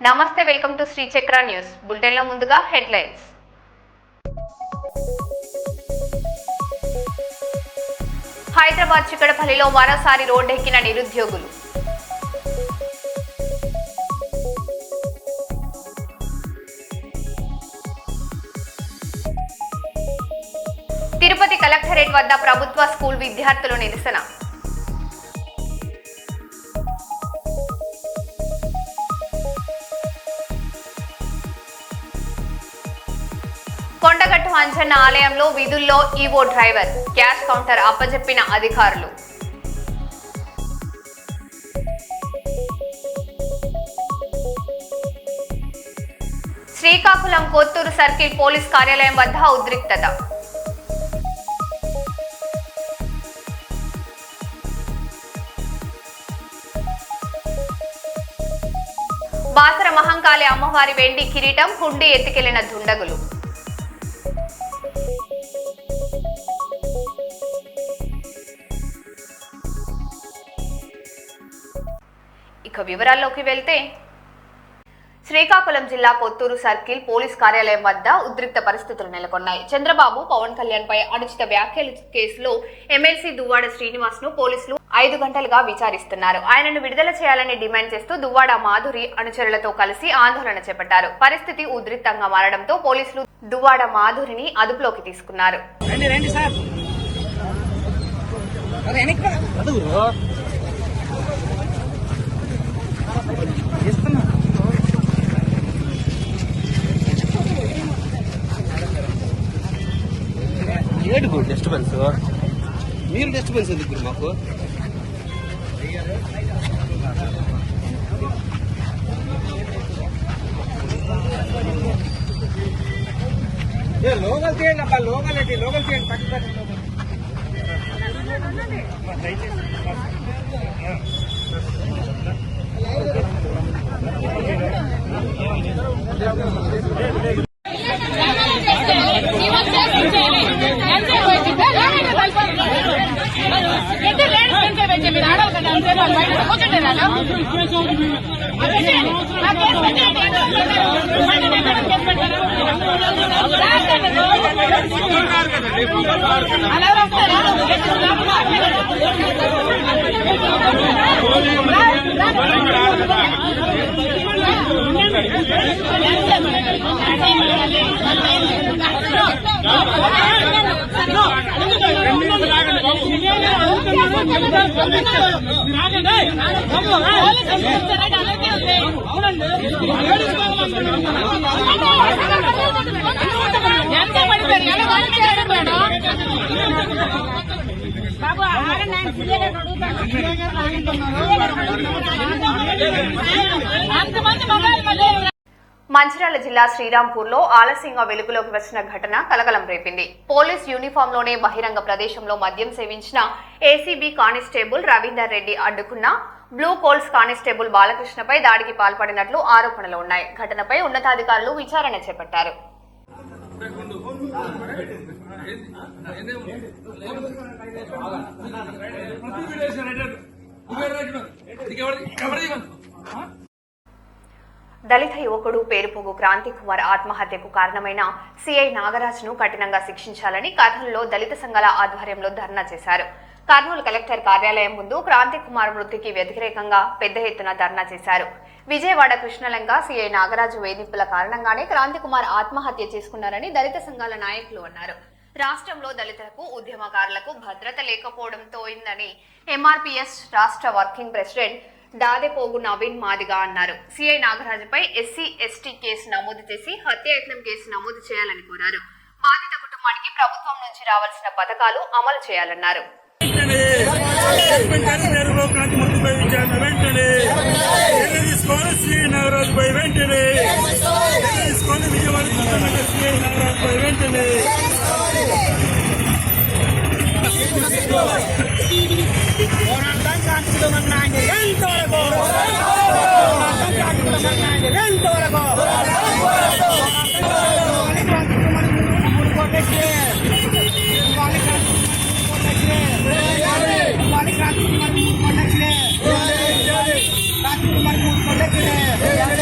నమస్తే, welcome to Shri చక్ర news bulletin లో ముందుగా హెడ్లైన్స్. హైదరాబాద్ చిక్కడపల్లిలో మరోసారి రోడ్డెక్కిన నిరుద్యోగులు. తిరుపతి కలెక్టరేట్ వద్ద ప్రభుత్వ స్కూల్ విద్యార్థులు నిరసన. కొండగట్టు అంజన్న ఆలయంలో విధుల్లో ఈవో డ్రైవర్, క్యాష్ కౌంటర్ అప్పజెప్పిన అధికారులు. శ్రీకాకుళం కొత్తూరు సర్కిల్ పోలీస్ కార్యాలయం వద్ద ఉద్రిక్తత. బాసర మహంకాళి అమ్మవారి వెండి కిరీటం హుండీ ఎత్తుకెళ్లిన దుండగులు. ఇక వివరాల్లోకి వెళ్తే, శ్రీకాకుళం జిల్లా కొత్తూరు సర్కిల్ పోలీస్ కార్యాలయం వద్ద ఉద్రిక్త పరిస్థితులు నెలకొన్నాయి. చంద్రబాబు, పవన్ కళ్యాణ్ పై అనుచిత వ్యాఖ్యలు కేసులో ఎమ్మెల్సీ దువ్వాడ శ్రీనివాస్ ను పోలీసులు 5 గంటలుగా విచారిస్తున్నారు. ఆయనను విడుదల చేయాలని డిమాండ్ చేస్తూ దువ్వాడ మాధురి అనుచరులతో కలిసి ఆందోళన చేపట్టారు. పరిస్థితి ఉద్రిక్తంగా మారడంతో పోలీసులు దువ్వాడ మాధురిని అదుపులోకి తీసుకున్నారు. డిస్టర్బెన్స్ మీరు డిస్టర్బెన్స్ ఎందుకు మాకు? లోకల్ తీయండి అబ్బా, లోకల్ ఏంటి? లోకల్ తీయండి, పక్కన మీరు ఆడాలి కదా, అంతే బయట కూర్చుంటే అలా ఎంత పడిపోయారు బాబు. అంతమంది మగాళ్ళు. మంచిర్యాల జిల్లా శ్రీరాంపూర్ లో ఆలస్యంగా వెలుగులోకి వచ్చిన ఘటన కలకలం రేపింది. పోలీస్ యూనిఫామ్ లోనే బహిరంగ ప్రదేశంలో మద్యం సేవించిన ఏసీబీ కానిస్టేబుల్ రవీందర్ రెడ్డి అడ్డుకున్న బ్లూ కోల్స్ కానిస్టేబుల్ బాలకృష్ణపై దాడికి పాల్పడినట్లు ఆరోపణలు ఉన్నాయి. ఘటనపై ఉన్నతాధికారులు విచారణ చేపట్టారు. దళిత యువకుడు పేరుపోగు క్రాంతి కుమార్ ఆత్మహత్యకు కారణమైన సిఐ నాగరాజ్ను కఠినంగా శిక్షించాలని కర్నూలులో దళిత సంఘాల ఆధ్వర్యంలో ధర్నా చేశారు. కర్నూలు కలెక్టర్ కార్యాలయం ముందు క్రాంతి కుమార్ మృతికి వ్యతిరేకంగా పెద్ద ఎత్తున ధర్నా చేశారు. విజయవాడ కృష్ణలంక సిఐ నాగరాజు వేధింపుల కారణంగానే క్రాంతి కుమార్ ఆత్మహత్య చేసుకున్నారని దళిత సంఘాల నాయకులు అన్నారు. రాష్ట్రంలో దళితులకు, ఉద్యమకారులకు భద్రత లేకపోవడంతో అయిందని ఎంఆర్పీఎస్ రాష్ట్ర వర్కింగ్ ప్రెసిడెంట్ దాదెపోగు నవీన్ మాదిగా అన్నారు. సిఐ నాగరాజుపై ఎస్సీ ఎస్టీ కేసు నమోదు చేసి హత్యాయత్నం కేసు నమోదు చేయాలని కోరారు. బాధిత కుటుంబానికి ప్రభుత్వం నుంచి రావాల్సిన పథకాలు అమలు చేయాలన్నారు.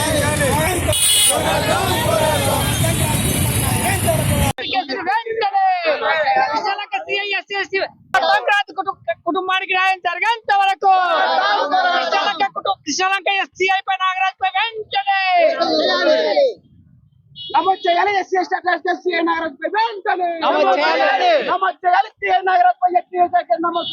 Gracias. కుటుంబానికి న్యాయం జరిగేంత వరకు శ్రీలంక ఎస్సీఐ పై నాగరాజ్ పై వెంటనే నమోదు చేయాలి. ఎస్సీ ఎస్టీ ఎస్సీ నాగరాజ్ పై వెంటనే నమోదు చేయాలి. నమోదు చేయాలి. సిఐ నాగరాజ్ పై ఎస్టీ నమోదు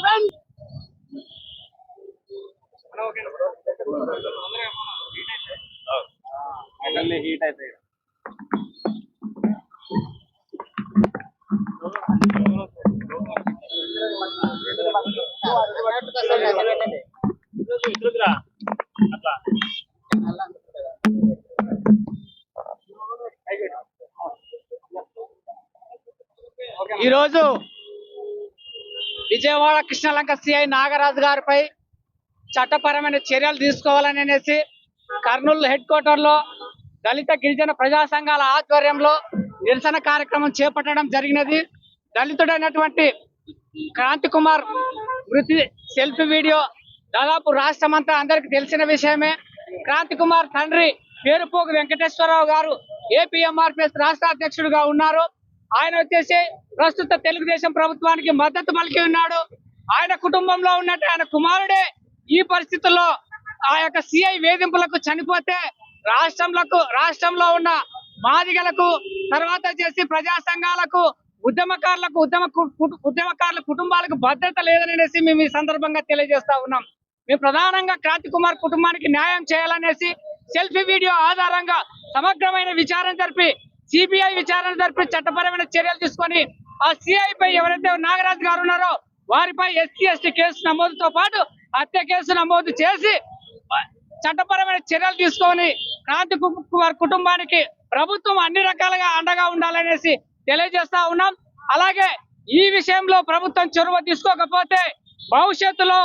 హీట్ అయిపోయి ఈరోజు విజయవాడ కృష్ణలంక సిఐ నాగరాజు గారిపై చట్టపరమైన చర్యలు తీసుకోవాలని అనేసి కర్నూలు హెడ్ క్వార్టర్ లో దళిత గిరిజన ప్రజా సంఘాల ఆధ్వర్యంలో నిరసన కార్యక్రమం చేపట్టడం జరిగినది. దళితుడైనటువంటి క్రాంతి కుమార్ మృతి సెల్ఫీ వీడియో దాదాపు రాష్ట్రమంతా అందరికి తెలిసిన విషయమే. క్రాంతి కుమార్ తండ్రి పేరుపోగు వెంకటేశ్వరరావు గారు ఏపీఎంఆర్పీఎస్ రాష్ట్ర అధ్యక్షుడిగా ఉన్నారు. ఆయన వచ్చేసి ప్రస్తుత తెలుగుదేశం ప్రభుత్వానికి మద్దతు పలికి ఉన్నాడు. ఆయన కుటుంబంలో ఉన్నట్టు ఆయన కుమారుడే ఈ పరిస్థితుల్లో ఆ యొక్క సిఐ వేధింపులకు చనిపోతే రాష్ట్రంలో ఉన్న మాదిగలకు తర్వాత వచ్చేసి ప్రజా సంఘాలకు ఉద్యమకారుల కుటుంబాలకు భద్రత లేదనేసి మేము ఈ సందర్భంగా తెలియజేస్తా ఉన్నాం. మేము ప్రధానంగా క్రాంతి కుమార్ కుటుంబానికి న్యాయం చేయాలనేసి సెల్ఫీ వీడియో ఆధారంగా సమగ్రమైన విచారణ జరిపి సిబిఐ విచారణ జరిపి చట్టపరమైన చర్యలు తీసుకొని ఆ సిఐ పై ఎవరైతే నాగరాజు గారు ఉన్నారో వారిపై ఎస్సీ ఎస్టీ కేసు నమోదుతో పాటు హత్య కేసు నమోదు చేసి చట్టపరమైన చర్యలు తీసుకొని క్రాంతి కుమార్ కుటుంబానికి ప్రభుత్వం అన్ని రకాలుగా అండగా ఉండాలనేసి తెలియజేస్తా ఉన్నాం. అలాగే ఈ విషయంలో ప్రభుత్వం చొరవ తీసుకోకపోతే భవిష్యత్తులో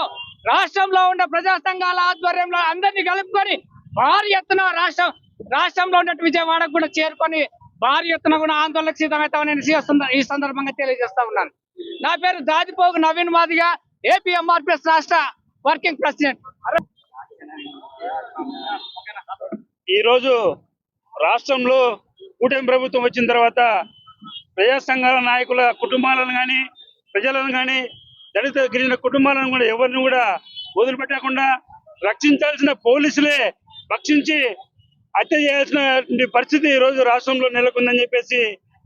రాష్ట్రంలో ఉన్న ప్రజా సంఘాల ఆధ్వర్యంలో అందరినీ కలుపుకొని భారీ ఎత్తున రాష్ట్రంలో ఉన్నట్టు విజయవాడకు కూడా చేరుకొని భారీ ఎత్తున కూడా ఆందోళనకు సిద్ధమవుతామని ఈ సందర్భంగా తెలియజేస్తా ఉన్నాను. నా పేరు దాదిపోగు నవీన్ మాదిగా, ఏపీఎంఆర్పీఎస్ రాష్ట్ర వర్కింగ్ ప్రెసిడెంట్. ఈరోజు రాష్ట్రంలో కూటమి ప్రభుత్వం వచ్చిన తర్వాత ప్రజా సంఘాల నాయకుల కుటుంబాలను కానీ ప్రజలను కానీ దళిత గిరిజన కుటుంబాలను కూడా ఎవరిని కూడా వదిలిపెట్టకుండా రక్షించాల్సిన పోలీసులే రక్షించి హత్య చేయాల్సిన పరిస్థితి ఈ రోజు రాష్ట్రంలో నెలకొందని చెప్పేసి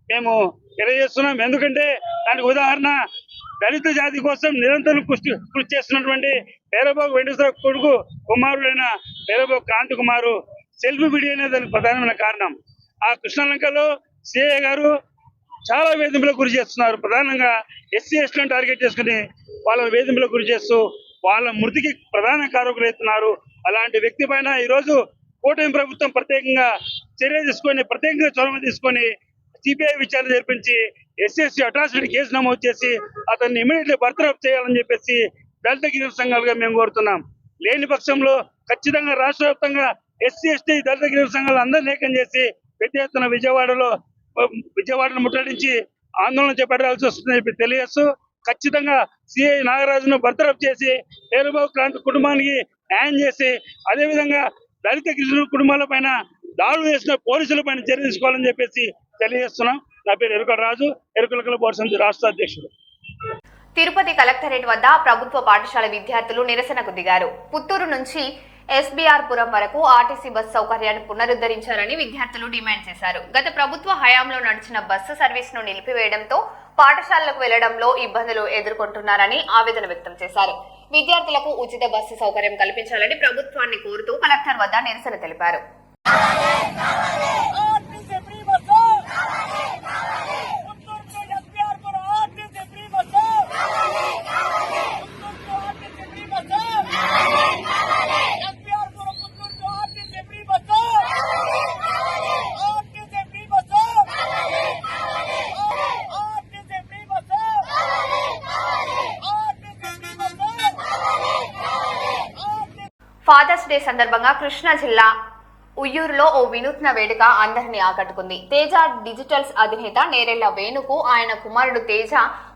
మేము తెలియజేస్తున్నాం. ఎందుకంటే దానికి ఉదాహరణ దళిత జాతి కోసం నిరంతరం కృషి చేస్తున్నటువంటి పేరబోగు వెంకటేశ్వర కొడుకు కుమారుడైన పేరబోగు క్రాంతి కుమారు సెల్ఫీ వీడియోనే దానికి ప్రధానమైన కారణం. ఆ కృష్ణలంకలో సిఐ గారు చాలా వేధింపులకు గురి చేస్తున్నారు. ప్రధానంగా ఎస్సీ ఎస్టీలను టార్గెట్ చేసుకుని వాళ్ళ వేధింపులకు గురి చేస్తూ వాళ్ళ మృతికి ప్రధాన కారకులు అవుతున్నారు. అలాంటి వ్యక్తి పైన ఈరోజు కూటమి ప్రభుత్వం ప్రత్యేకంగా చర్య తీసుకొని ప్రత్యేకంగా చొరవ తీసుకొని సిబిఐ విచారణ జరిపించి ఎస్సీ అట్రాసిటీ కేసు నమోదు చేసి అతన్ని ఇమీడియట్లీ బర్తరఫ్ చేయాలని చెప్పేసి దళిత గిరిజన సంఘాలుగా మేము కోరుతున్నాం. లేని పక్షంలో ఖచ్చితంగా రాష్ట్ర వ్యాప్తంగా ఎస్సీ ఎస్టీ దళిత గిరిజన సంఘాలు అందరినీ ఏకం చేసి పెద్ద ఎత్తున విజయవాడను ముట్టడించి ఆందోళన చేపట్టాల్సి వస్తుందని చెప్పి తెలియజేస్తూ ఖచ్చితంగా సిఐ నాగరాజును బర్తరఫ్ చేసి పేరుబాబు క్రాంతి కుటుంబానికి న్యాయం చేసి అదేవిధంగా దళిత గిరిజన కుటుంబాల పైన దాడులు చేసిన పోలీసుల పైన చర్య తీసుకోవాలని చెప్పేసి తెలియజేస్తున్నాం. నా పేరు ఎరుకల రాజు, ఎరుకల బోర్డు సమితి రాష్ట్ర అధ్యక్షుడు. తిరుపతి కలెక్టరేట్ వద్ద ప్రభుత్వ పాఠశాల విద్యార్థులు నిరసనకు దిగారు. పుత్తూరు నుంచి ఎస్బీఆర్ పురం వరకు ఆర్టీసీ బస్సు సౌకర్యాన్ని పునరుద్ధరించాలని విద్యార్థులు డిమాండ్ చేశారు. గత ప్రభుత్వ హయాంలో నడిచిన బస్సు సర్వీస్ ను నిలిపివేయడంతో పాఠశాలలకు వెళ్లడంలో ఇబ్బందులు ఎదుర్కొంటున్నారని ఆవేదన వ్యక్తం చేశారు. విద్యార్థులకు ఉచిత బస్సు సౌకర్యం కల్పించాలని ప్రభుత్వాన్ని కోరుతూ కలెక్టర్ వద్ద నిరసన తెలిపారు. ఫాదర్స్ డే సందర్భంగా కృష్ణా జిల్లా ఉయ్యూరులో ఓ వినూత్న వేడుక అందరినీ ఆకట్టుకుంది. తేజ డిజిటల్స్ అధినేత నేరెళ్ల వేణుకు ఆయన కుమారుడు తేజ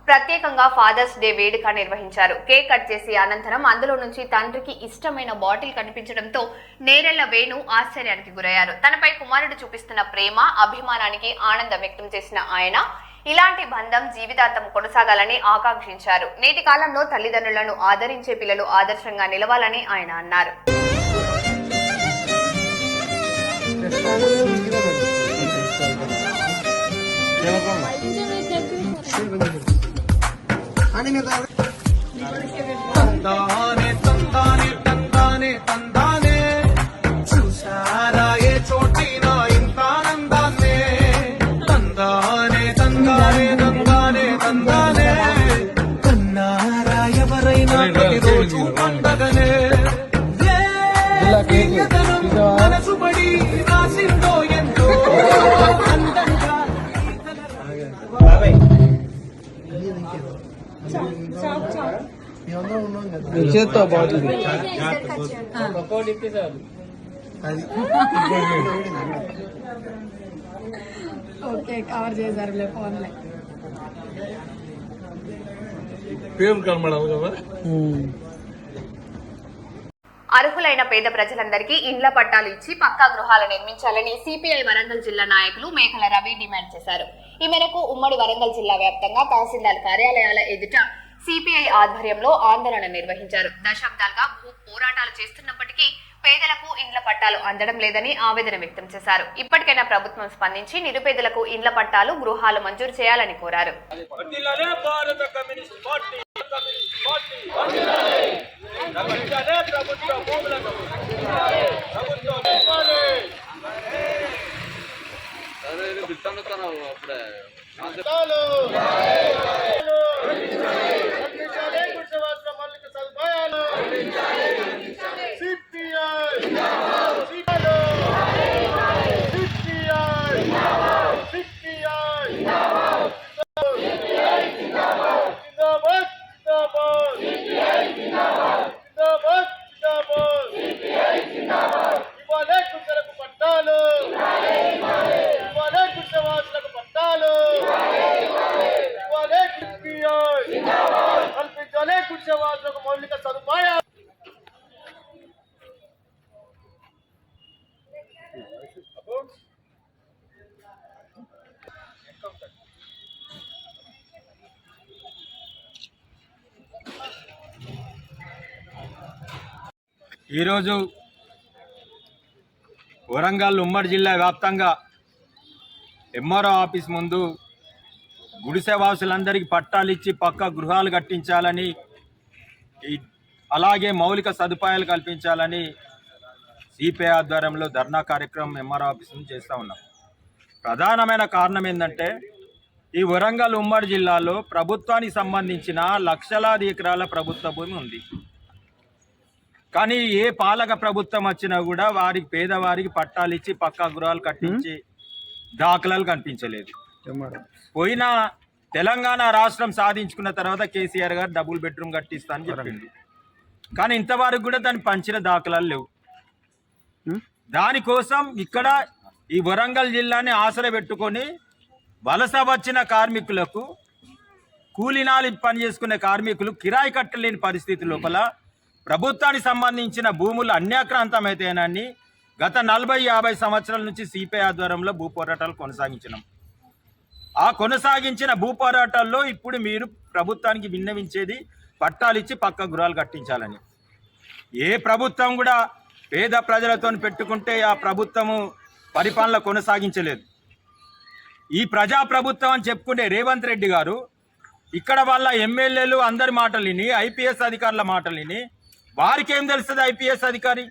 ప్రత్యేకంగా ఫాదర్స్ డే వేడుక నిర్వహించారు. కేక్ కట్ చేసి అనంతరం అందులో నుంచి తండ్రికి ఇష్టమైన బాటిల్ కనిపించడంతో నేరెళ్ల వేణు ఆశ్చర్యానికి గురయ్యారు. తనపై కుమారుడు చూపిస్తున్న ప్రేమ, అభిమానానికి ఆనందం వ్యక్తం చేసిన ఆయన ఇలాంటి బంధం జీవితాంతం కొనసాగాలని ఆకాంక్షించారు. నేటి కాలంలో తల్లిదండ్రులను ఆదరించే పిల్లలు ఆదర్శంగా నిలవాలని ఆయన అన్నారు. తందానే తందానే తందానే తందానే చూసారా ఏ చోటైనా ఇంత ఆనందాన్నే తందానే తందానే తందానే తందానే కన్నారా ఎవరైనా ప్రతిరోజు పండగనే మనసుబడి రాసిందో ఎంతో అందంగా చేత్తో బాగుంది ఓకే కవర్ చేశారులే ఫోన్లే. పేరు కనబడాలి కదా. అర్హులైన పేద ప్రజలందరికీ ఇండ్ల పట్టాలు ఇచ్చి పక్కా గృహాలు నిర్మించాలని సిపిఐ వరంగల్ జిల్లా నాయకులు మేకల రవి డిమాండ్ చేశారు. ఈ మేరకు ఉమ్మడి వరంగల్ జిల్లా వ్యాప్తంగా తహసీల్దార్ కార్యాలయాల ఎదుట సిపిఐ ఆధ్వర్యంలో ఆందోళన నిర్వహించారు. దశాబ్దాలుగా భూ పోరాటాలు చేస్తున్నప్పటికీ పేదలకు ఇండ్ల పట్టాలు అందడం లేదని ఆవేదన వ్యక్తం చేశారు. ఇప్పటికైనా ప్రభుత్వం స్పందించి నిరుపేదలకు ఇండ్ల పట్టాలు, గృహాలు మంజూరు చేయాలని కోరారు. ఈరోజు వరంగల్ ఉమ్మడి జిల్లా వ్యాప్తంగా ఎంఆర్ఓ ఆఫీస్ ముందు గుడిసెవాసులందరికీ పట్టాలు ఇచ్చి పక్క గృహాలు కట్టించాలని, అలాగే మౌలిక సదుపాయాలు కల్పించాలని సిపిఐ ఆధ్వర్యంలో ధర్నా కార్యక్రమం ఎంఆర్ఓ ఆఫీస్ నుంచి చేస్తూ ఉన్నాం. ప్రధానమైన కారణం ఏంటంటే ఈ వరంగల్ ఉమ్మడి జిల్లాలో ప్రభుత్వానికి సంబంధించిన లక్షలాది ఎకరాల ప్రభుత్వ భూమి ఉంది. కానీ ఏ పాలక ప్రభుత్వం వచ్చినా కూడా వారికి పేదవారికి పట్టాలు ఇచ్చి పక్కా గృహాలు కట్టించి దాఖలాలు కనిపించలేదు. పోయిన తెలంగాణ రాష్ట్రం సాధించుకున్న తర్వాత కేసీఆర్ గారు డబుల్ బెడ్రూమ్ కట్టిస్తా అని చెప్పింది. కానీ ఇంతవరకు కూడా దాన్ని పంచిన దాఖలాలు లేవు. దానికోసం ఇక్కడ ఈ వరంగల్ జిల్లాని ఆసరా పెట్టుకొని వలస వచ్చిన కార్మికులకు, కూలీనాలి పని చేసుకునే కార్మికులు కిరాయి కట్టలేని పరిస్థితి లోపల ప్రభుత్వానికి సంబంధించిన భూములు అన్యాక్రాంతమైతేనని గత 40-50 సంవత్సరాల నుంచి సిపిఐ ఆధ్వర్యంలో భూ పోరాటాలు కొనసాగించినాం. ఆ కొనసాగించిన భూ పోరాటాల్లో ఇప్పుడు మీరు ప్రభుత్వానికి విన్నవించేది పట్టాలు ఇచ్చి పక్క గృహాలు కట్టించాలని. ఏ ప్రభుత్వం కూడా పేద ప్రజలతో పెట్టుకుంటే ఆ ప్రభుత్వము పరిపాలన కొనసాగించలేదు. ఈ ప్రజాప్రభుత్వం అని చెప్పుకునే రేవంత్ రెడ్డి గారు ఇక్కడ వాళ్ళ ఎమ్మెల్యేలు అందరి మాటలు విని, ఐపీఎస్ అధికారుల మాటలు విని, వారికి ఏం తెలుస్తుంది ఐపీఎస్ అధికారి?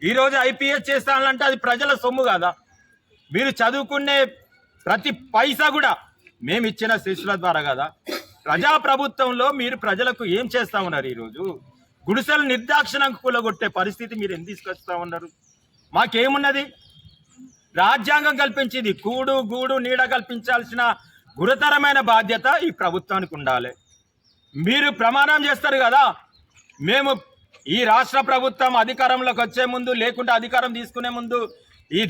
ఈరోజు ఐపీఎస్ చేస్తానంటే అది ప్రజల సొమ్ము కదా. మీరు చదువుకునే ప్రతి పైసా కూడా మేము ఇచ్చిన శిష్యుల ద్వారా కదా. ప్రజాప్రభుత్వంలో మీరు ప్రజలకు ఏం చేస్తా ఉన్నారు? ఈరోజు గుడిసెలు నిర్దాక్షిణంగా కూలగొట్టే పరిస్థితి మీరు ఎందుకు తీసుకొస్తా ఉన్నారు? మాకేమున్నది? రాజ్యాంగం కల్పించింది కూడు గూడు నీడ కల్పించాల్సిన గురుతరమైన బాధ్యత ఈ ప్రభుత్వానికి ఉండాలి. మీరు ప్రమాణం చేస్తారు కదా, మేము ఈ రాష్ట్ర ప్రభుత్వం అధికారంలోకి వచ్చే ముందు లేకుంటే అధికారం తీసుకునే ముందు ఈ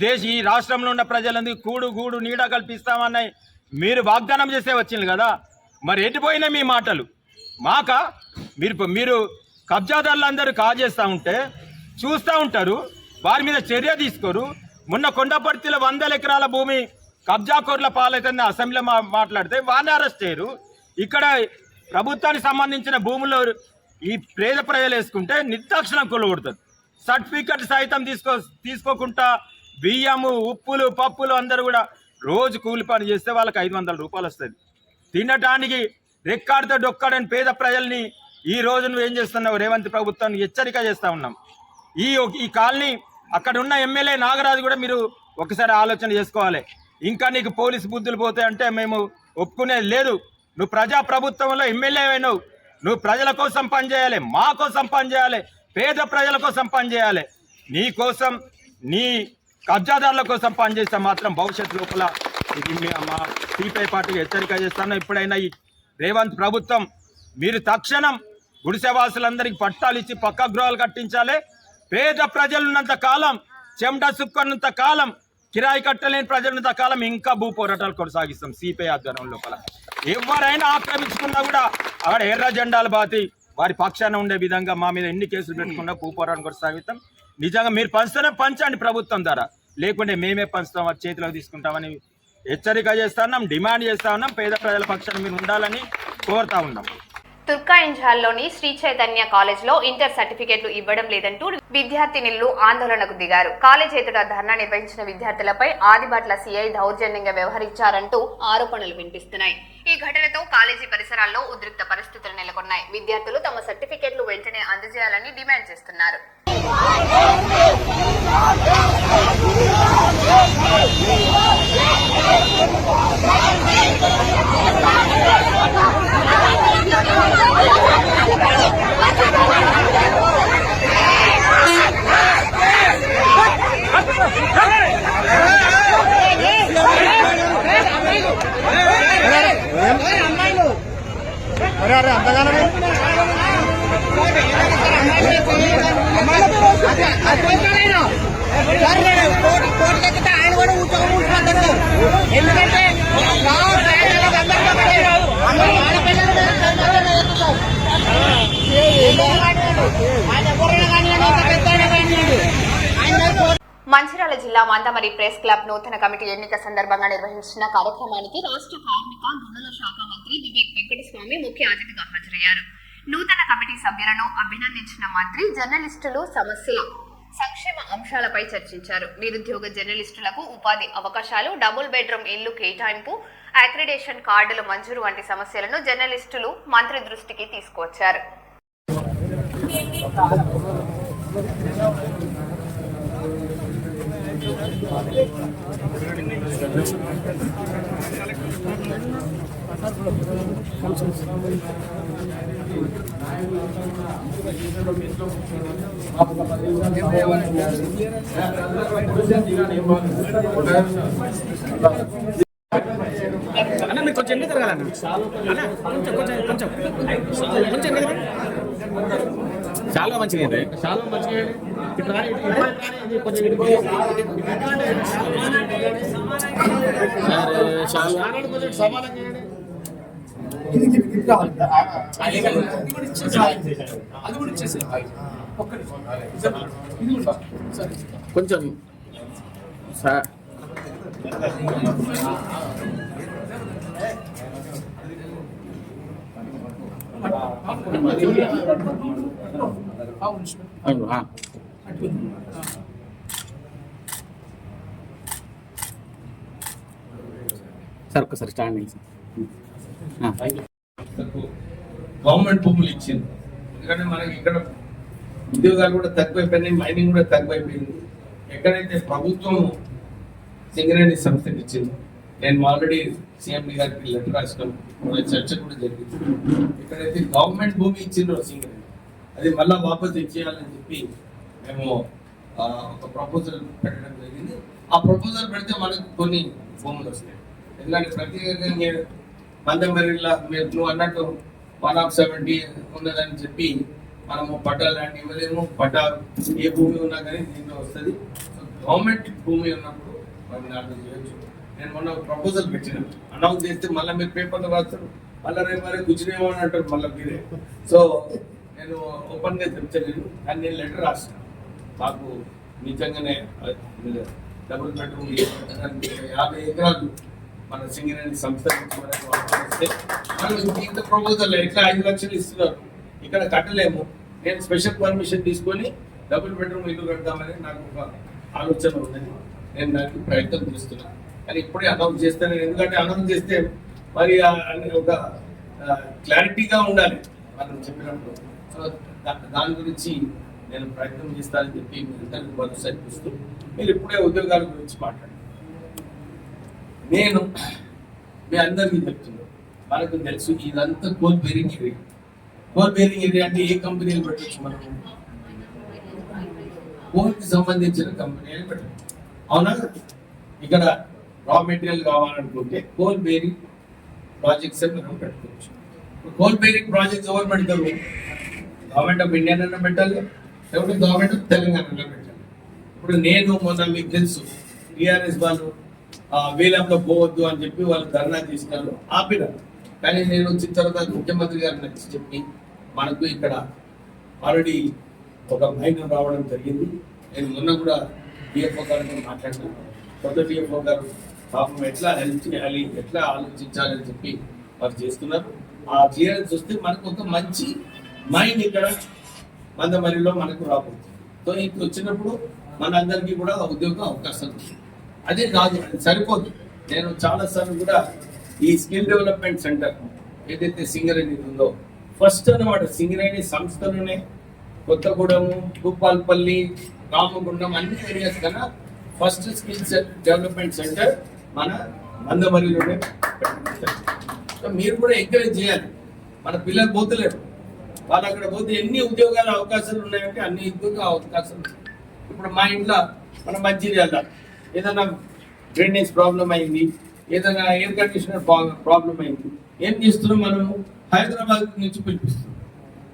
రాష్ట్రంలో ఉన్న ప్రజలందరికీ కూడు గూడు నీడ కల్పిస్తామని మీరు వాగ్దానం చేసే వచ్చింది కదా, మరి ఎటుపోయినాయి మీ మాటలు? మీరు కబ్జాదారులందరూ కాజేస్తూ ఉంటే చూస్తూ ఉంటారు, వారి మీద చర్య తీసుకోరు. మొన్న కొండపర్తిలో 100 ఎకరాల భూమి కబ్జాకోర్ల పాలైతే అసెంబ్లీలో మాట్లాడితే వారిని అరెస్ట్ చేయరు. ఇక్కడ ప్రభుత్వానికి సంబంధించిన భూముల్లో ఈ పేద ప్రజలు వేసుకుంటే నిర్దాక్షిణం కొలగొడుతుంది. సర్టిఫికెట్ సైతం తీసుకోకుండా బియ్యము, ఉప్పులు, పప్పులు అందరూ కూడా రోజు కూలి పని చేస్తే వాళ్ళకి 500 రూపాయలు వస్తుంది. తినటానికి రెక్కాడితో డొక్కాడని పేద ప్రజల్ని ఈ రోజు నువ్వు ఏం చేస్తున్నావు? రేవంత్ ప్రభుత్వాన్ని హెచ్చరిక చేస్తూ ఉన్నాం. ఈ కాలనీ అక్కడ ఉన్న ఎమ్మెల్యే నాగరాజు కూడా మీరు ఒకసారి ఆలోచన చేసుకోవాలి. ఇంకా నీకు పోలీసు బుద్ధులు పోతాయంటే మేము ఒప్పుకునేది లేదు. నువ్వు ప్రజాప్రభుత్వంలో ఎమ్మెల్యే అయినావు, నువ్వు ప్రజల కోసం పనిచేయాలి, మా కోసం పనిచేయాలి, పేద ప్రజల కోసం పనిచేయాలి. నీ కోసం, నీ కబ్జాదారుల కోసం పనిచేస్తే మాత్రం భవిష్యత్తు లోపల ఇది మా సిపిఐ పార్టీకి హెచ్చరిక చేస్తాను. ఎప్పుడైనా ఈ రేవంత్ ప్రభుత్వం మీరు తక్షణం గుడిసెవాసులందరికీ పట్టాలు ఇచ్చి పక్కా గృహాలు కట్టించాలి. పేద ప్రజలున్నంత కాలం, చెమట సుక్కన్నంత కాలం, కిరాయి కట్టలేని ప్రజలున్నంత కాలం ఇంకా భూ పోరాటాలు కొనసాగిస్తాం. సిపిఐ ఆధ్వర్యం లోపల ఎవరైనా ఆక్రమించుకున్నా కూడా అక్కడ ఎర్ర జెండాలు బాతి వారి పక్షాన ఉండే విధంగా మా మీద ఎన్ని కేసులు పెట్టుకున్నా భూ పోరాటం కొనసాగిస్తాం. నిజంగా మీరు పంచండి ప్రభుత్వం ద్వారా, లేకుంటే మేమే పంచుతాం, అది చేతిలోకి తీసుకుంటామని హెచ్చరిక చేస్తా ఉన్నాం, డిమాండ్ చేస్తా ఉన్నాం. పేద ప్రజల పక్షాన మీరు ఉండాలని కోరుతా ఉన్నాం. తుర్కాయింజాల్లోని శ్రీ చైతన్య కాలేజ్లో ఇంటర్ సర్టిఫికెట్లు ఇవ్వడం లేదంటూ విద్యార్థినులు ఆందోళనకు దిగారు. కాలేజ్ ఎదుట ధర్నా నిర్వహించిన విద్యార్థులపై ఆదిబాట్ల సిఐ దౌర్జన్యంగా వ్యవహరించారంటూ ఆరోపణలు వినిపిస్తున్నాయి. ఈ ఘటనతో కాలేజీ పరిసరాల్లో ఉద్రిక్త పరిస్థితులు నెలకొన్నాయి. విద్యార్థులు తమ సర్టిఫికెట్లు వెంటనే అందజేయాలని డిమాండ్ చేస్తున్నారు. మంచిర్యాల జిల్లా మందమరి ప్రెస్ క్లబ్ నూతన కమిటీ ఎన్నిక సందర్భంగా నిర్వహించిన కార్యక్రమానికి రాష్ట్ర కార్మిక గనుల శాఖ మంత్రి వివేక్ వెంకటస్వామి ముఖ్య అతిథిగా హాజరయ్యారు. నూతన కమిటీ సభ్యులను అభినందించిన మంత్రి జర్నలిస్టులు సమస్యల సంక్షేమ అంశాలపై చర్చించారు. నిరుద్యోగ జర్నలిస్టులకు ఉపాధి అవకాశాలు, డబుల్ బెడ్రూమ్ ఇల్లు కేటాయింపు, అక్రిడేషన్ కార్డులు మంజూరు వంటి సమస్యలను జర్నలిస్టులు మంత్రి దృష్టికి తీసుకువచ్చారు. అన్న మీరు కొంచెం ఎందుకు తిరగాలన్న? కొంచెం చాలా మంచిగా చాలా మంచిగా కొంచెం సార్ ఒకసారి స్టాండింగ్ గవర్నమెంట్ భూములు ఇచ్చింది. ఎందుకంటే మనకి ఇక్కడ ఉద్యోగాలు కూడా తక్కువైపోయినాయి, మైనింగ్ కూడా తక్కువైపోయింది. ఎక్కడైతే ప్రభుత్వం సింగరేణి సంస్థకి ఇచ్చింది, నేను ఆల్రెడీ సీఎండి గారికి లెటర్ రాసినాం, చర్చ కూడా జరిగింది. ఎక్కడైతే గవర్నమెంట్ భూమి ఇచ్చిందో సింగరేణి, అది మళ్ళా వాపసు ఇచ్చేయాలని చెప్పి మేము ఒక ప్రపోజల్ పెట్టడం జరిగింది. ఆ ప్రపోజల్ పెడితే మనకు కొన్ని భూములు వస్తాయి. ఎందుకంటే ప్రత్యేకంగా మందమరిలా మీరు నువ్వు అన్నట్టు 170 ఉన్నదని చెప్పి మనము పట్టా లాంటి ఇవ్వలేము. పట్టా ఏ భూమి ఉన్నా కానీ దీంట్లో వస్తుంది. గవర్నమెంట్ భూమి ఉన్నప్పుడు మరి నాకు చేయొచ్చు. నేను మొన్న ప్రపోజల్ పెట్టిన అనౌన్స్ చేస్తే మళ్ళీ మీరు పేపర్లో రాస్తారు, మళ్ళీ రేపు మరి కూర్చునేమో అని అంటారు మళ్ళీ మీరే. సో నేను ఓపెన్గా చెప్తలేను, కానీ నేను లెటర్ రాసిన మాకు నిజంగానే డబుల్ బెడ్రూమ్ 50 ఎకరాలు మన సింగరేణి సంస్థ ఇంత ప్రపోజల్ ఎట్లా 5 లక్షలు ఇస్తున్నారు, ఇక్కడ కట్టలేము. నేను స్పెషల్ పర్మిషన్ తీసుకొని డబుల్ బెడ్రూమ్ ఇల్లు కడతామని నాకు ఒక ఆలోచన ఉన్నది. నేను దానికి ప్రయత్నం చేస్తున్నాను, కానీ ఇప్పుడే అనౌన్స్ చేస్తాను. ఎందుకంటే అనౌన్స్ చేస్తే మరి ఒక క్లారిటీగా ఉండాలి మనం చెప్పినప్పుడు. సో దాని గురించి నేను ప్రయత్నం చేస్తానని చెప్పి మీ అందరికీ భరోసా ఇస్తూ మీరు ఇప్పుడే ఉద్యోగాల గురించి మాట్లాడండి. నేను మీ అందరికీ చెప్తున్నాను, మనకు తెలుసు ఇదంతా coal bearing area. Coal bearing area అంటే ఏ కంపెనీలు పెట్టచ్చు? మనం కోల్కి సంబంధించిన కంపెనీలు పెట్టచ్చు, అవునా? ఇక్కడ రా మెటీరియల్ కావాలనుకుంటే కోల్ బేరింగ్ ప్రాజెక్ట్స్ మనం పెట్టుకోవచ్చు. కోల్ బేరింగ్ ప్రాజెక్ట్స్ ఎవరు పెడతారు? గవర్నమెంట్ ఆఫ్ ఇండియా అన్న పెట్టాలి, లేకపోతే గవర్నమెంట్ ఆఫ్ తెలంగాణ పెట్టాలి. ఇప్పుడు నేను మొన్న మీకు తెలుసు టీఆర్ఎస్ వాళ్ళు వేలంలో పోవద్దు అని చెప్పి వాళ్ళు ధర్నా చేసినారు, ఆపినారు. కానీ నేను వచ్చిన తర్వాత ముఖ్యమంత్రి గారిని నచ్చి చెప్పి మనకు ఇక్కడ ఆల్రెడీ ఒక మైండ్ రావడం జరిగింది. నేను మొన్న కూడా డిఎఫ్ఓ గారితో మాట్లాడినాను. కొత్త డిఎఫ్ఓ గారు పాపం ఎట్లా హెల్ప్ చేయాలి, ఎట్లా ఆలోచించాలని చెప్పి వారు చేస్తున్నారు. ఆ క్లియరెన్స్ వస్తే మనకు ఒక మంచి మైండ్ ఇక్కడ మందమరిలో మనకు రాబోతుంది. సో ఇప్పుడు వచ్చినప్పుడు మనందరికీ కూడా ఉద్యోగ అవకాశం ఉంది. అదే కాదు, అది సరిపోదు. నేను చాలాసార్లు కూడా ఈ స్కిల్ డెవలప్మెంట్ సెంటర్ ఏదైతే సింగరేణి ఉందో ఫస్ట్ అన్నమాట సింగరేణి సంస్థలోనే కొత్తగూడెము, భూపాల్పల్లి, రామగుండం అన్ని ఏరియాస్ కన్నా ఫస్ట్ స్కిల్ డెవలప్మెంట్ సెంటర్ మన మందమరిలోనే సో మీరు కూడా ఎంకరేజ్ చేయాలి. మన పిల్లలు పోతలేరు, వాళ్ళు అక్కడ పోతే ఎన్ని ఉద్యోగాల అవకాశాలు ఉన్నాయంటే అన్ని ఉద్యోగ అవకాశాలు ఉన్నాయి. ఇప్పుడు మా ఇంట్లో మన మంచిర్యాల ఏదైనా డ్రైనేజ్ ప్రాబ్లం అయింది, ఏదైనా ఎయిర్ కండిషనర్ ప్రాబ్లం అయింది, ఏం చేస్తున్నాం మనము? హైదరాబాద్ నుంచి పిలిపిస్తున్నాం.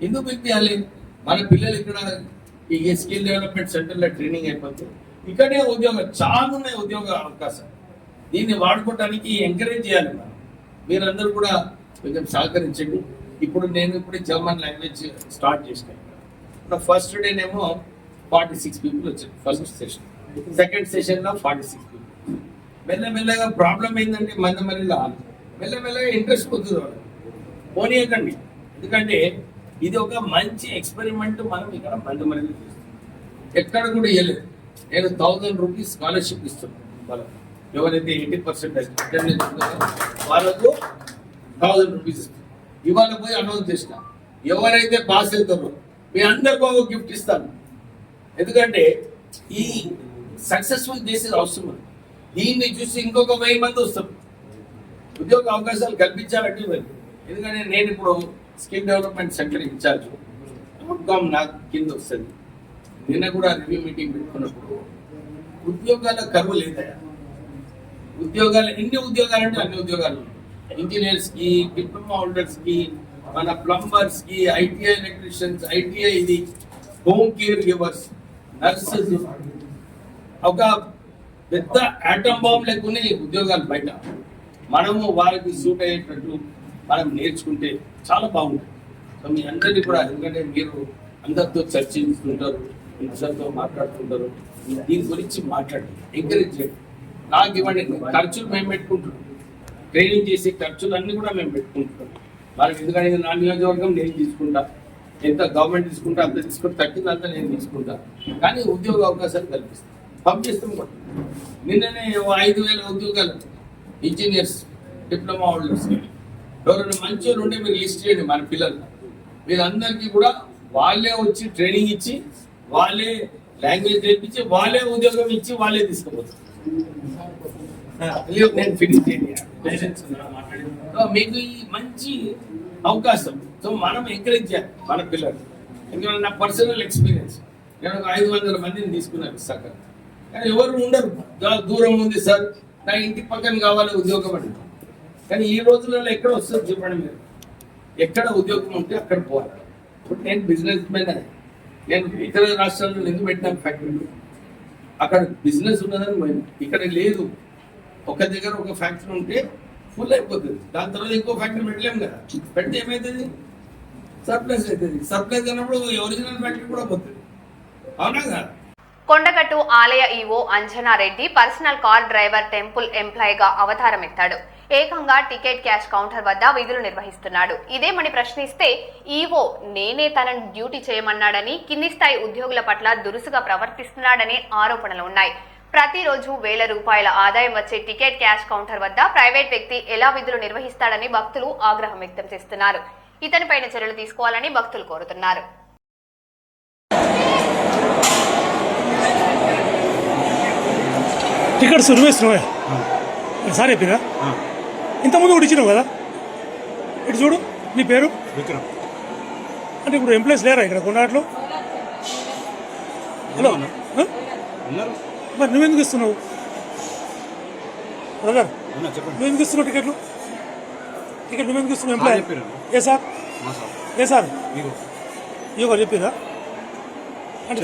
ఎందుకు పిలిపించాలి? మన పిల్లలు ఇక్కడ ఈ స్కిల్ డెవలప్మెంట్ సెంటర్లో ట్రైనింగ్ అయిపోతే ఇక్కడే ఉద్యోగం చాలా ఉన్నాయి, ఉద్యోగ అవకాశాలు. దీన్ని వాడుకోవడానికి ఎంకరేజ్ చేయాలి మనం. మీరందరూ కూడా కొంచెం సహకరించండి. ఇప్పుడు నేను ఇప్పుడు జర్మన్ లాంగ్వేజ్ స్టార్ట్ చేసినాను. ఇప్పుడు ఫస్ట్ డేనేమో 46 పీపుల్ వచ్చారు ఫస్ట్ సెషన్, సెకండ్ సెషన్లో 46 పీపుల్. మెల్లమెల్లగా ప్రాబ్లం ఏంటంటే మందమరిలో మెల్లమెల్లగా ఇంట్రెస్ట్ పొందుతుంది వాళ్ళు. పోనీయకండి, ఎందుకంటే ఇది ఒక మంచి ఎక్స్పెరిమెంట్ మనం ఇక్కడ మందమరిలో చేస్తాం. ఎక్కడ కూడా ఇవ్వలేదు. నేను 1000 రూపీస్ స్కాలర్షిప్ ఇస్తున్నాను వాళ్ళకు. ఎవరైతే 80% అటెండెన్స్ ఉందో వాళ్ళకు 1000 రూపీస్ ఇస్తాను. ఇవాళ పోయి అనౌన్స్ చేసిన ఎవరైతే పాస్ అవుతారో మీ అందరికీ ఒక గిఫ్ట్ ఇస్తాను. ఎందుకంటే ఈ సక్సెస్ఫుల్ చేసేది అవసరం. దీన్ని చూసి ఇంకొక 1000 మంది వస్తారు. ఉద్యోగ అవకాశాలు కల్పించాలంటే ఇవ్వాలి. ఎందుకంటే నేను ఇప్పుడు skill development centre in-charge, outcome నాకు కింద వస్తుంది. నిన్న కూడా రివ్యూ మీటింగ్ పెట్టుకున్నప్పుడు ఉద్యోగాల కరువు లేదా? ఉద్యోగాలు ఎన్ని ఉద్యోగాలు అంటే అన్ని ఉద్యోగాలు. ఇంజనీర్స్ కి, డిప్లొమా హోల్డర్స్ కి, మన ప్లంబర్స్ కి, ఐటీఐ ఎలక్ట్రీషియన్స్, ఐటీఐ ఇది హోమ్ కేర్ గివర్స్, నర్సెస్, ఒక పెద్ద ఆటం బాంబ్ లేకునే ఉద్యోగాలు బయట. మనము వారికి సూట్ అయ్యేటట్లు మనం నేర్చుకుంటే చాలా బాగుంటుంది. సో మీ అందరినీ కూడా, ఎందుకంటే మీరు అందరితో చర్చించుకుంటారు, అందరితో మాట్లాడుతుంటారు, దీని గురించి మాట్లాడండి, ఎంకరేజ్ చేయండి. నాకు ఇవ్వండి, ఖర్చులు మేము పెట్టుకుంటున్నాం, ట్రైనింగ్ చేసే ఖర్చులు అన్నీ కూడా మేము పెట్టుకుంటున్నాం. వాళ్ళకి ఎందుకంటే నా నియోజకవర్గం నేను తీసుకుంటా, ఎంత గవర్నమెంట్ తీసుకుంటా అంత తీసుకుంటా, తగ్గిందంతా నేను తీసుకుంటా. కానీ ఉద్యోగ అవకాశాలు కల్పిస్తాం, పంపిస్తాం కూడా. నిన్ననే 5000 ఉద్యోగాలు ఇంజనీర్స్, డిప్లొమా హోల్డర్స్. ఎవరైనా మంచి వాళ్ళు ఉంటే మీరు లిస్ట్ చేయండి మన పిల్లలు. మీరందరికీ కూడా వాళ్ళే వచ్చి ట్రైనింగ్ ఇచ్చి, వాళ్ళే లాంగ్వేజ్ నేర్పించి, వాళ్ళే ఉద్యోగం ఇచ్చి, వాళ్ళే తీసుకుపోతారు. నేను ఫినిష్ చేయండి. మీకు ఈ మంచి అవకాశం. సో మనం ఎంకరేజ్ చేయాలి మన పిల్లలు. ఎందుకంటే నా పర్సనల్ ఎక్స్పీరియన్స్, నేను ఒక 500 మందిని తీసుకున్నాను సగం. కానీ ఎవరు ఉండరు, దూరం ఉంది సార్, నా ఇంటి పక్కన కావాలి ఉద్యోగం అని. కానీ ఈ రోజులలో ఎక్కడ వస్తుంది చెప్పండి మీరు? ఎక్కడ ఉద్యోగం ఉంటే అక్కడ పోవాలి. ఇప్పుడు నేను బిజినెస్ మ్యాన్, నేను ఇతర రాష్ట్రాల్లో ఎందుకు పెట్టినాను ఫ్యాక్టరీలు? అక్కడ బిజినెస్ ఉన్నదని పోయింది, ఇక్కడ లేదు. ఒక దగ్గర ఒక ఫ్యాక్టరీ ఉంటే ఫుల్ అయిపోతుంది, దాని తర్వాత ఇంకో ఫ్యాక్టరీ పెట్టలేము కదా. పెడితే ఏమవుతుంది? సర్ప్లస్ అవుతుంది. సర్ప్లస్ అన్నప్పుడు ఒరిజినల్ ఫ్యాక్టరీ కూడా పోతుంది, అవునా కదా? కొండగట్టు ఆలయ EO Anjanareddy personal car driver temple ఎంప్లాయీగా అవతారం ఎత్తాడు. ఏకంగా టికెట్ క్యాష్ కౌంటర్ వద్ద విధులు నిర్వహిస్తున్నాడు. ఇదేమని ప్రశ్నిస్తే ఈవో నేనే తనను డ్యూటీ చేయమన్నాడని, కింది స్థాయి ఉద్యోగుల పట్ల దురుసుగా ప్రవర్తిస్తున్నాడని ఆరోపణలు ఉన్నాయి. ప్రతిరోజు వేల రూపాయల ఆదాయం వచ్చే టికెట్ క్యాష్ కౌంటర్ వద్ద ప్రైవేట్ వ్యక్తి ఎలా విధులు నిర్వహిస్తాడని భక్తులు ఆగ్రహం వ్యక్తం చేస్తున్నారు. ఇతనిపైన చర్యలు తీసుకోవాలని భక్తులు కోరుతున్నారు. టికెట్ సర్వేస్తున్నావా సార్ చెప్పిరా? ఇంతకుముందు కూడా ఇచ్చినావు కదా. ఇటు చూడు, నీ పేరు విక్రమ్. అంటే ఇప్పుడు ఎంప్లాయీస్ లేరా ఇక్కడ కొన్నాట్లో? హలో, మరి నువ్వెందుకు ఇస్తున్నావు బ్రదర్? నువ్వెందుకు ఇస్తున్నావు టికెట్లు? టికెట్ నువ్వెందుకు ఇస్తున్నావు? ఎంప్లాయీ ఏ సార్? ఏ సార్? ఇయో గారు చెప్పిరా? అంటే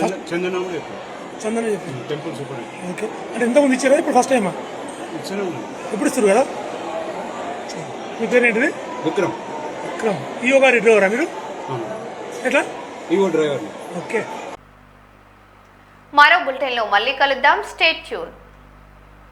చందన చెప్పి టెంపుల్ సూపర్. ఓకే, అంటే ఎంతమంది ఇచ్చారా? ఇప్పుడు ఫస్ట్ టైమా? ఎప్పుడు ఇస్తారు కదా? మీ పేరు ఏంటిది? విక్రమ్. విక్రమ్. ఈయో గారి డ్రైవరా మీరు? ఎట్లా? EO driver. ఓకే. మరో బులెటిన్లో మళ్ళీ కలుద్దాం. Stay tune.